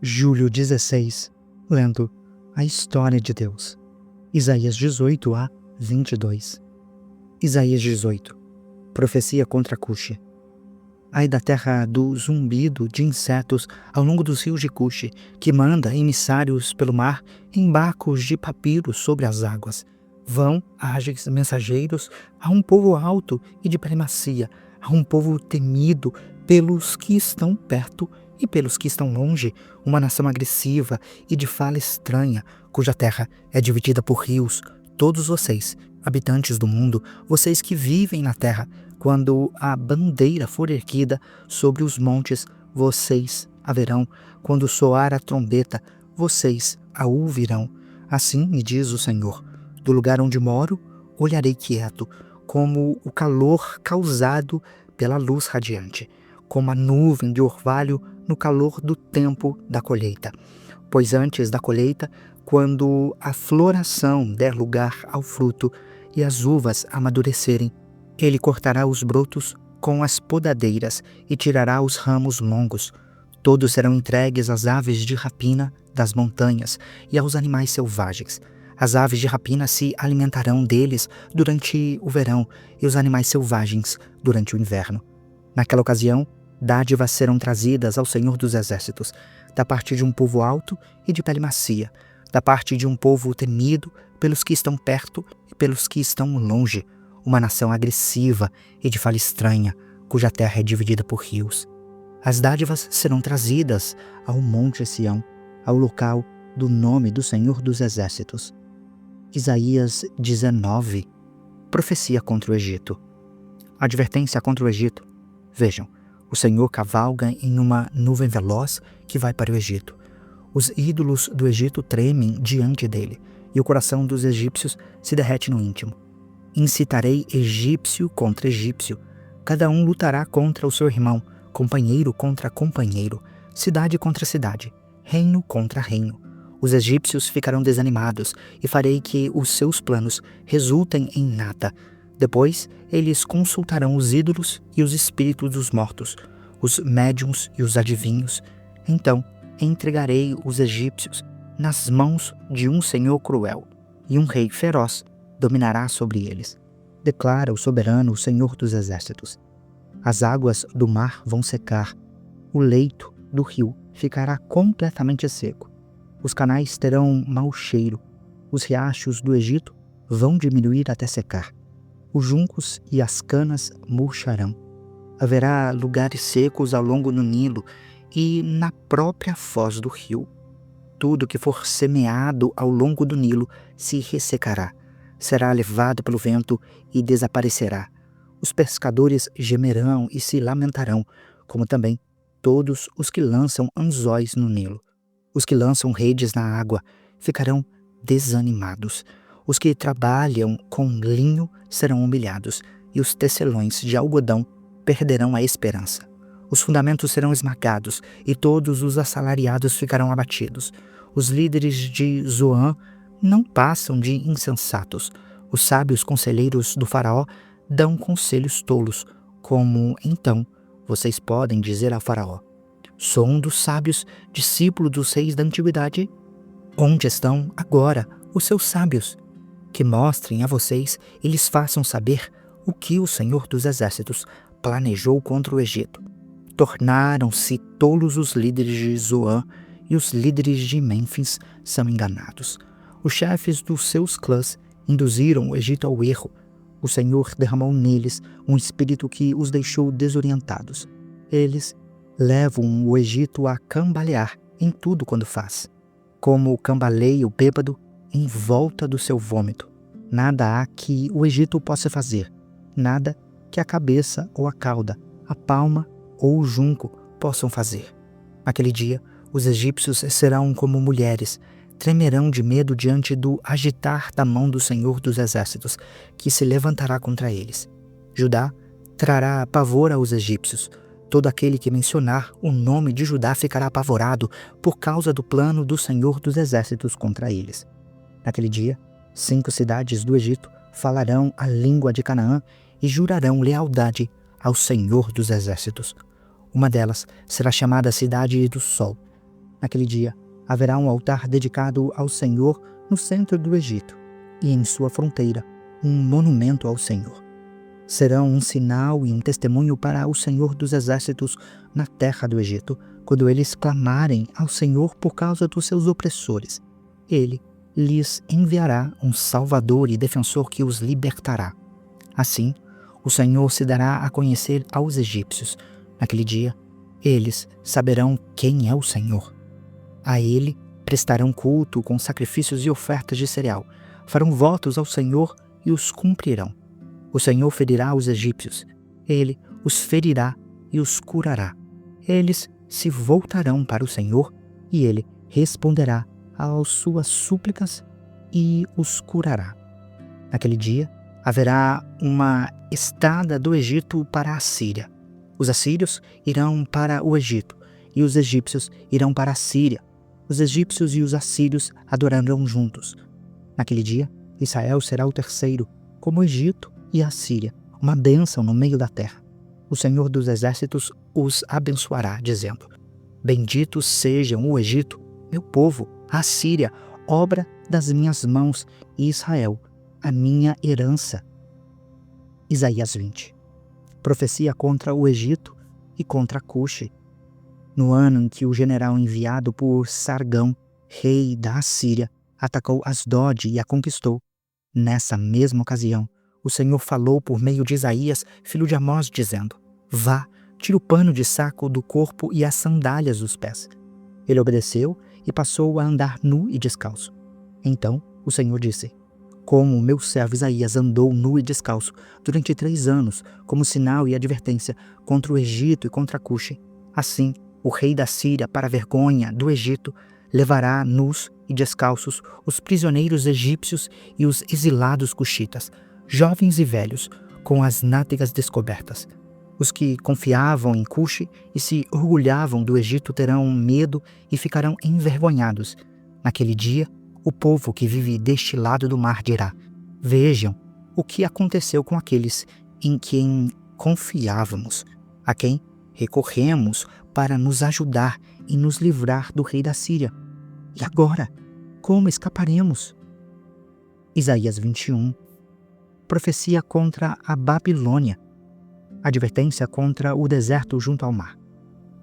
Julho 16, lendo a história de Deus. Isaías 18 a 22. Isaías 18. Profecia contra Cuxi. Ai da terra do zumbido de insetos ao longo dos rios de Cuxi, que manda emissários pelo mar em barcos de papiro sobre as águas. Vão, ágeis mensageiros, a um povo alto e de primacia, a um povo temido pelos que estão perto e pelos que estão longe, uma nação agressiva e de fala estranha, cuja terra é dividida por rios. Todos vocês, habitantes do mundo, vocês que vivem na terra, quando a bandeira for erguida sobre os montes, vocês a verão. Quando soar a trombeta, vocês a ouvirão. Assim me diz o Senhor: do lugar onde moro, olharei quieto, como o calor causado pela luz radiante, como a nuvem de orvalho no calor do tempo da colheita. Pois antes da colheita, quando a floração der lugar ao fruto e as uvas amadurecerem, ele cortará os brotos com as podadeiras e tirará os ramos longos. Todos serão entregues às aves de rapina das montanhas e aos animais selvagens. As aves de rapina se alimentarão deles durante o verão e os animais selvagens durante o inverno. Naquela ocasião, dádivas serão trazidas ao Senhor dos Exércitos, da parte de um povo alto e de pele macia, da parte de um povo temido pelos que estão perto e pelos que estão longe, uma nação agressiva e de fala estranha, cuja terra é dividida por rios. As dádivas serão trazidas ao Monte Sião, ao local do nome do Senhor dos Exércitos. Isaías 19. Profecia contra o Egito. Advertência contra o Egito. Vejam, o Senhor cavalga em uma nuvem veloz que vai para o Egito. Os ídolos do Egito tremem diante dele, e o coração dos egípcios se derrete no íntimo. Incitarei egípcio contra egípcio. Cada um lutará contra o seu irmão, companheiro contra companheiro, cidade contra cidade, reino contra reino. Os egípcios ficarão desanimados e farei que os seus planos resultem em nada. Depois, eles consultarão os ídolos e os espíritos dos mortos, os médiuns e os adivinhos. Então, entregarei os egípcios nas mãos de um senhor cruel, e um rei feroz dominará sobre eles. Declara o soberano, o Senhor dos Exércitos. As águas do mar vão secar, o leito do rio ficará completamente seco. Os canais terão mau cheiro, os riachos do Egito vão diminuir até secar. Os juncos e as canas murcharão. Haverá lugares secos ao longo do Nilo e na própria foz do rio. Tudo que for semeado ao longo do Nilo se ressecará. Será levado pelo vento e desaparecerá. Os pescadores gemerão e se lamentarão, como também todos os que lançam anzóis no Nilo. Os que lançam redes na água ficarão desanimados. Os que trabalham com linho serão humilhados, e os tecelões de algodão perderão a esperança. Os fundamentos serão esmagados, e todos os assalariados ficarão abatidos. Os líderes de Zoan não passam de insensatos. Os sábios conselheiros do faraó dão conselhos tolos, como então vocês podem dizer ao faraó: sou um dos sábios, discípulo dos reis da antiguidade. Onde estão agora os seus sábios? Que mostrem a vocês e lhes façam saber o que o Senhor dos Exércitos planejou contra o Egito. Tornaram-se tolos os líderes de Zoan, e os líderes de Mênfis são enganados. Os chefes dos seus clãs induziram o Egito ao erro. O Senhor derramou neles um espírito que os deixou desorientados. Eles levam o Egito a cambalear em tudo quando faz, como cambaleia o bêbado em volta do seu vômito. Nada há que o Egito possa fazer, nada que a cabeça ou a cauda, a palma ou o junco possam fazer. Naquele dia, os egípcios serão como mulheres, tremerão de medo diante do agitar da mão do Senhor dos Exércitos, que se levantará contra eles. Judá trará pavor aos egípcios. Todo aquele que mencionar o nome de Judá ficará apavorado por causa do plano do Senhor dos Exércitos contra eles. Naquele dia, 5 cidades do Egito falarão a língua de Canaã e jurarão lealdade ao Senhor dos Exércitos. Uma delas será chamada Cidade do Sol. Naquele dia, haverá um altar dedicado ao Senhor no centro do Egito, e em sua fronteira, um monumento ao Senhor. Serão um sinal e um testemunho para o Senhor dos Exércitos na terra do Egito, quando eles clamarem ao Senhor por causa dos seus opressores. Ele lhes enviará um Salvador e defensor que os libertará. Assim, o Senhor se dará a conhecer aos egípcios. Naquele dia, eles saberão quem é o Senhor. A ele prestarão culto com sacrifícios e ofertas de cereal. Farão votos ao Senhor e os cumprirão. O Senhor ferirá os egípcios. Ele os ferirá e os curará. Eles se voltarão para o Senhor e ele responderá às suas súplicas e os curará. Naquele dia, haverá uma estada do Egito para a Síria. Os assírios irão para o Egito e os egípcios irão para a Síria. Os egípcios e os assírios adorarão juntos. Naquele dia, Israel será o terceiro, como o Egito e a Síria, uma bênção no meio da terra. O Senhor dos Exércitos os abençoará, dizendo: Benditos sejam o Egito, meu povo, a Síria, obra das minhas mãos, e Israel, a minha herança. Isaías 20. Profecia contra o Egito e contra Cuxi. No ano em que o general enviado por Sargão, rei da Assíria, atacou Asdod e a conquistou, nessa mesma ocasião, o Senhor falou por meio de Isaías, filho de Amós, dizendo: Vá, tira o pano de saco do corpo e as sandálias dos pés. Ele obedeceu e passou a andar nu e descalço. Então o Senhor disse: Como o meu servo Isaías andou nu e descalço durante 3 anos, como sinal e advertência contra o Egito e contra Cuxi, assim o rei da Síria, para a vergonha do Egito, levará nus e descalços os prisioneiros egípcios e os exilados cuxitas, jovens e velhos, com as nádegas descobertas. Os que confiavam em Cuxi e se orgulhavam do Egito terão medo e ficarão envergonhados. Naquele dia, o povo que vive deste lado do mar dirá: Vejam o que aconteceu com aqueles em quem confiávamos, a quem recorremos para nos ajudar e nos livrar do rei da Síria. E agora, como escaparemos? Isaías 21. Profecia contra a Babilônia. Advertência contra o deserto junto ao mar.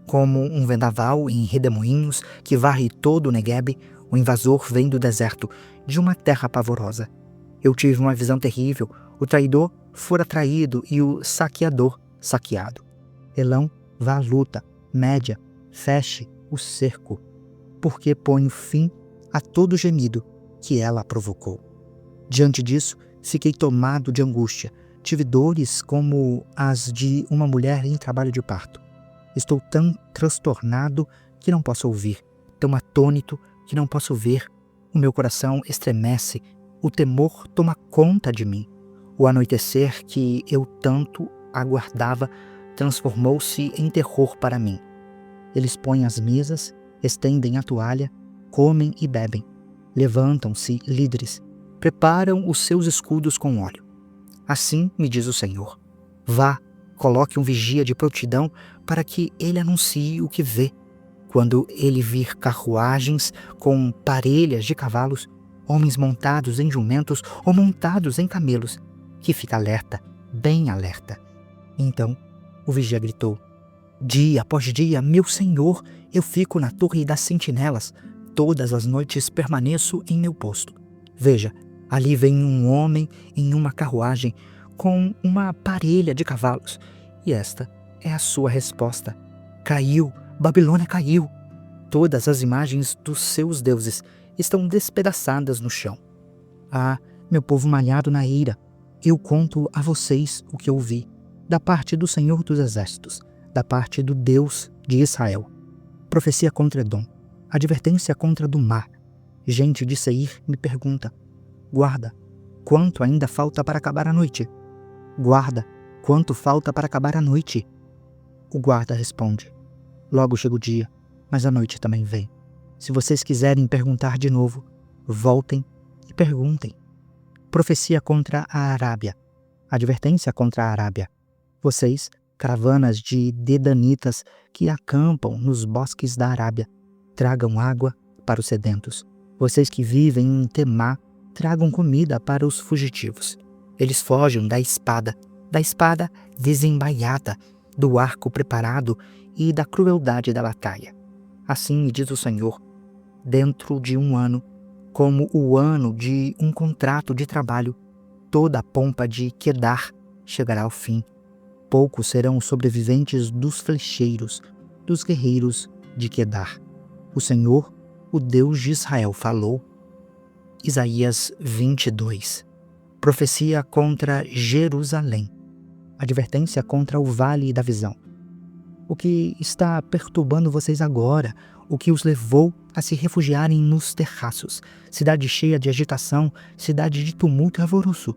Como um vendaval em redemoinhos que varre todo o Neguebe, o invasor vem do deserto, de uma terra pavorosa. Eu tive uma visão terrível, o traidor fora traído e o saqueador saqueado. Elão, vá à luta, Média, feche o cerco, porque ponho fim a todo gemido que ela provocou. Diante disso, fiquei tomado de angústia, tive dores como as de uma mulher em trabalho de parto. Estou tão transtornado que não posso ouvir, tão atônito que não posso ver. O meu coração estremece, o temor toma conta de mim. O anoitecer que eu tanto aguardava transformou-se em terror para mim. Eles põem as mesas, estendem a toalha, comem e bebem. Levantam-se líderes, preparam os seus escudos com óleo. Assim me diz o Senhor: Vá, coloque um vigia de prontidão para que ele anuncie o que vê. Quando ele vir carruagens com parelhas de cavalos, homens montados em jumentos ou montados em camelos, que fique alerta, bem alerta. Então o vigia gritou: Dia após dia, meu senhor, eu fico na torre das sentinelas. Todas as noites permaneço em meu posto. Veja, ali vem um homem em uma carruagem com uma parelha de cavalos. E esta é a sua resposta: Caiu, Babilônia caiu. Todas as imagens dos seus deuses estão despedaçadas no chão. Ah, meu povo malhado na ira, eu conto a vocês o que eu vi, da parte do Senhor dos Exércitos, da parte do Deus de Israel. Profecia contra Edom, advertência contra do mar. Gente de Seir me pergunta: Guarda, quanto ainda falta para acabar a noite? Guarda, quanto falta para acabar a noite? O guarda responde: Logo chega o dia, mas a noite também vem. Se vocês quiserem perguntar de novo, voltem e perguntem. Profecia contra a Arábia, advertência contra a Arábia. Vocês, caravanas de dedanitas que acampam nos bosques da Arábia, tragam água para os sedentos. Vocês que vivem em Temá, tragam comida para os fugitivos. Eles fogem da espada desembaiada, do arco preparado e da crueldade da batalha. Assim me diz o Senhor, dentro de um ano, como o ano de um contrato de trabalho, toda a pompa de Quedar chegará ao fim. Poucos serão os sobreviventes dos flecheiros, dos guerreiros de Quedar. O Senhor, o Deus de Israel, falou. Isaías 22. Profecia contra Jerusalém. Advertência contra o Vale da Visão. O que está perturbando vocês agora, o que os levou a se refugiarem nos terraços, cidade cheia de agitação, cidade de tumulto e alvoroço?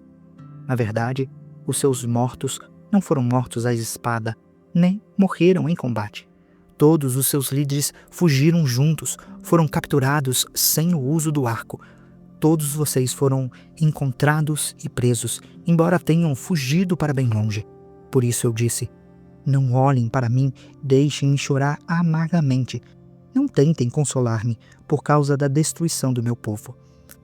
Na verdade, os seus mortos não foram mortos à espada, nem morreram em combate. Todos os seus líderes fugiram juntos, foram capturados sem o uso do arco. Todos vocês foram encontrados e presos, embora tenham fugido para bem longe. Por isso eu disse, não olhem para mim, deixem-me chorar amargamente. Não tentem consolar-me por causa da destruição do meu povo.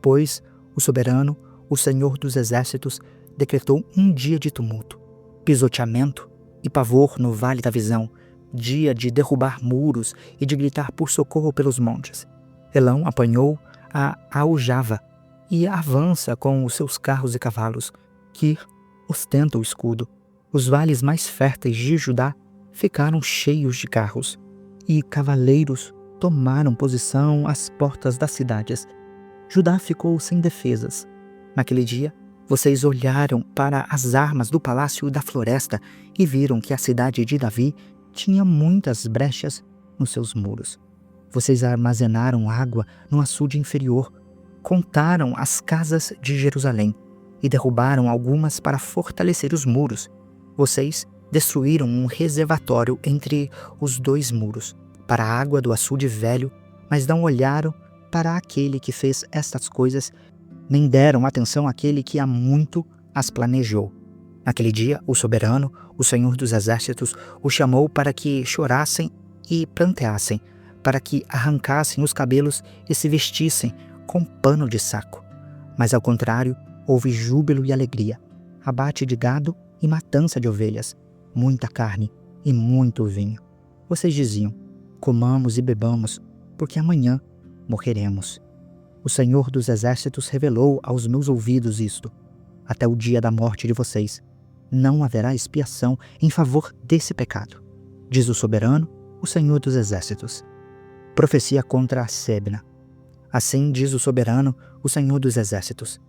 Pois o soberano, o Senhor dos Exércitos, decretou um dia de tumulto, pisoteamento e pavor no Vale da Visão, dia de derrubar muros e de gritar por socorro pelos montes. Elão apanhou a aljava e avança com os seus carros e cavalos, que ostenta o escudo. Os vales mais férteis de Judá ficaram cheios de carros, e cavaleiros tomaram posição às portas das cidades. Judá ficou sem defesas. Naquele dia, vocês olharam para as armas do palácio da floresta e viram que a cidade de Davi tinha muitas brechas nos seus muros. Vocês armazenaram água no açude inferior, contaram as casas de Jerusalém e derrubaram algumas para fortalecer os muros. Vocês destruíram um reservatório entre os dois muros, para a água do açude velho, mas não olharam para aquele que fez estas coisas, nem deram atenção àquele que há muito as planejou. Naquele dia, o soberano, o Senhor dos Exércitos, o chamou para que chorassem e pranteassem, para que arrancassem os cabelos e se vestissem com pano de saco. Mas ao contrário, houve júbilo e alegria, abate de gado e matança de ovelhas, muita carne e muito vinho. Vocês diziam, comamos e bebamos, porque amanhã morreremos. O Senhor dos Exércitos revelou aos meus ouvidos isto. Até o dia da morte de vocês, não haverá expiação em favor desse pecado, diz o soberano, o Senhor dos Exércitos. Profecia contra a Sebna. Assim diz o soberano, o Senhor dos Exércitos.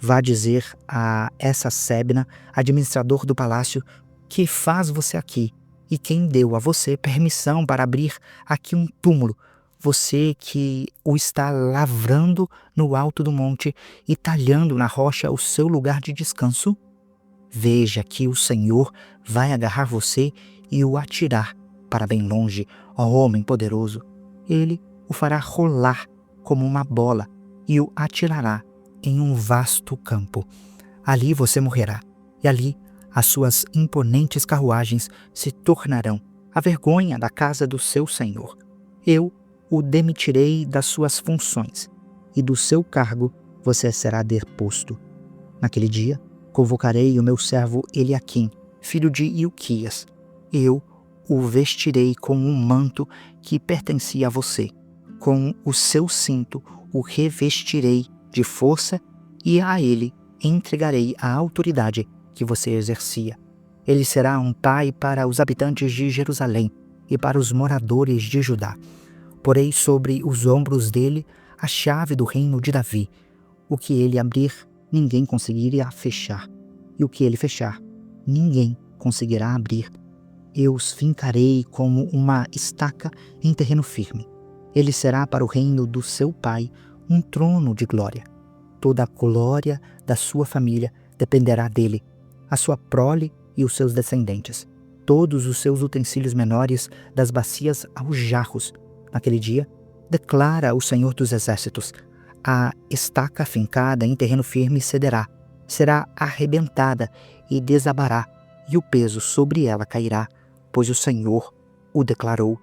Vá dizer a essa Sebna, administrador do palácio, que faz você aqui e quem deu a você permissão para abrir aqui um túmulo, você que o está lavrando no alto do monte e talhando na rocha o seu lugar de descanso? Veja que o Senhor vai agarrar você e o atirar para bem longe, ó homem poderoso. Ele o fará rolar como uma bola e o atirará em um vasto campo. Ali você morrerá, e ali as suas imponentes carruagens se tornarão a vergonha da casa do seu Senhor. Eu o demitirei das suas funções, e do seu cargo você será deposto. Naquele dia, convocarei o meu servo Eliaquim, filho de Ilquias. Eu o vestirei com um manto que pertencia a você. Com o seu cinto o revestirei de força e a ele entregarei a autoridade que você exercia. Ele será um pai para os habitantes de Jerusalém e para os moradores de Judá. Porei sobre os ombros dele a chave do reino de Davi. O que ele abrir, ninguém conseguirá fechar. E o que ele fechar, ninguém conseguirá abrir. Eu os fincarei como uma estaca em terreno firme. Ele será para o reino do seu pai um trono de glória. Toda a glória da sua família dependerá dele, a sua prole e os seus descendentes. Todos os seus utensílios menores, das bacias aos jarros. Naquele dia, declara o Senhor dos Exércitos, a estaca fincada em terreno firme cederá, será arrebentada e desabará, e o peso sobre ela cairá, pois o Senhor o declarou.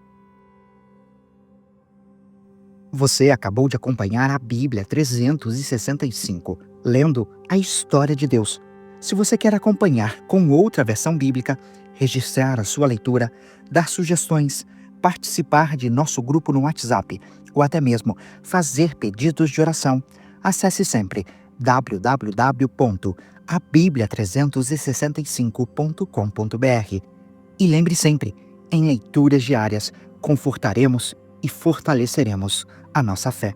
Você acabou de acompanhar a Bíblia 365, lendo a história de Deus. Se você quer acompanhar com outra versão bíblica, registrar a sua leitura, dar sugestões, participar de nosso grupo no WhatsApp ou até mesmo fazer pedidos de oração, acesse sempre www.abiblia365.com.br. E lembre sempre, em leituras diárias, confortaremos e fortaleceremos a nossa fé.